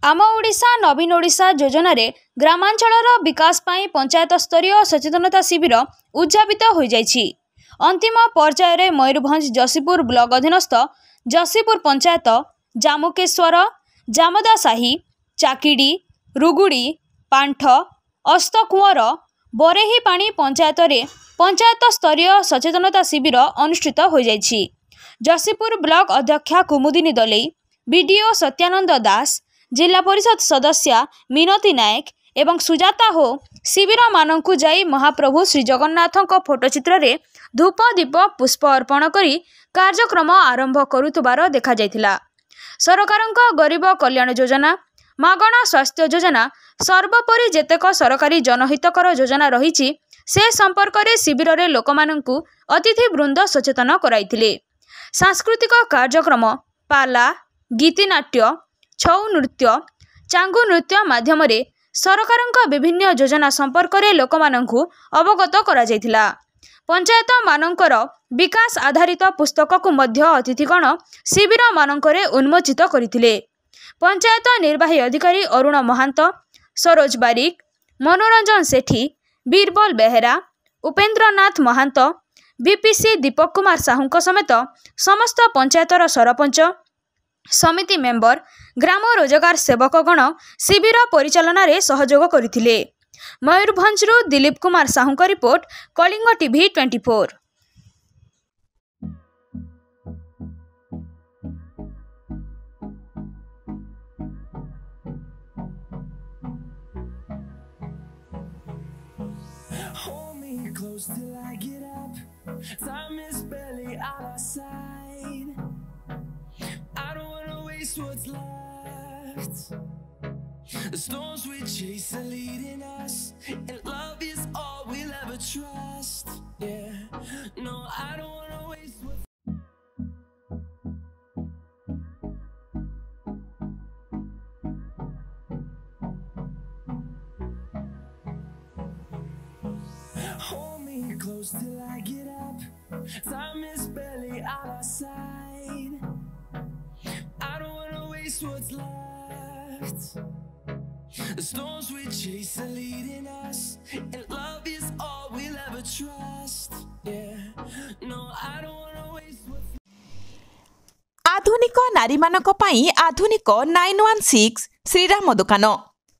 आम ओडिशा नवीन ओडिशा योजन ग्रामांचल विकास पाई पंचायत स्तरीय सचेतनता शिविर उद्यापित हो जाइछि। अंतिम पर्यायर मयूरभंज जसीपुर ब्लॉक अधीनस्थ जसीपुर पंचायत जामुकेश्वर, जामदासाही, चाकिडी, रुगुड़ी, पांठ, अस्तकुंवर, बरेहीपाणी पंचायत रे पंचायत स्तरीय सचेतनता शिविर अनुष्ठित हो जाइछि। जसीपुर ब्लॉक अध्यक्षा कुमुदिनी दलई, बीडीओ सत्यानंद दास, जिला परिषद सदस्या मिनती नायक एवं सुजाता हो शिविर मानकु जाई महाप्रभु श्री जगन्नाथक फोटोचित्र रे धूप दीप पुष्प अर्पण करी कार्यक्रम आरंभ करुथबार देखा जायतिला। सरकारक गरीब कल्याण योजना, मागणा स्वास्थ्य योजना, सर्वोपरि जेतेक सरकारी जनहितकर योजना रही से संपर्क में शिविर रे लोकमानंकु अतिथि वृंद सचेतन कराइथिले। सांस्कृतिक कार्यक्रम, पाला, गीतिनाट्य, छौ नृत्य, चांगु नृत्य माध्यम रे सरकारक विभिन्न योजना संपर्क में लोकमानंकु अवगत करा जायतिला। पंचायत मानकर विकास आधारित पुस्तक को मध्य अतिथिगण शिविर मानकरे उन्मोचित करथिले। पंचायत निर्वाही अधिकारी अरुण महांत, सरोज बारिक, मनोरंजन सेठी, बीरबल बेहेरा, उपेन्द्रनाथ महांत, बीपीसी दीपक कुमार साहू समेत समस्त पंचायतर सरपंच, समिति मेंबर, ग्राम रोजगार सेवकगण शिविर परिचालन रे सहयोग करथिले। मयूरभंजरू दिलीप कुमार साहू का report, Kalinga TV 24। Hold me close till I get up. Time is barely on our side. I don't wanna waste what's left. The storms we chase are leading us, and love is all we'll ever trust. Yeah, no, I don't wanna waste what's Hold me close till I get up. Time is barely on our side. I don't wanna waste what's left. The storms we chase are leading us, and love is all we'll ever trust. Yeah, no, I don't wanna waste what's आधुनिक नारी मानक पई आधुनिक 916 श्रीराम दुकान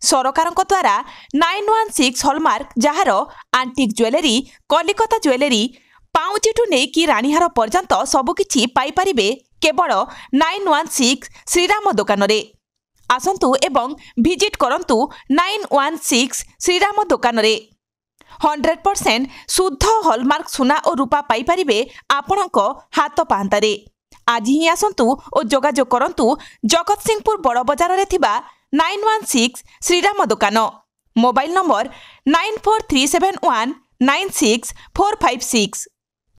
सरकारक द्वारा 916 hallmark जहार आंटिक jewellery, Kolkata jewellery, पाउचिठू नेकी रानीहार पर्यंत सबकिछि पाई परिबे केवल 916 श्रीराम दुकान रे। आसंतु एवं विजिट करंतु 916 श्रीराम दुकान रे। 100% शुद्ध हॉलमार्क सुना और रूपा पाई परिबे आपणक हाथ पांतारे। आज ही आसंतु और जोगाजोग करंतु जगत सिंहपुर बड़ बजार रे थिबा 916 श्रीराम दुकान। Mobile number 9437196456।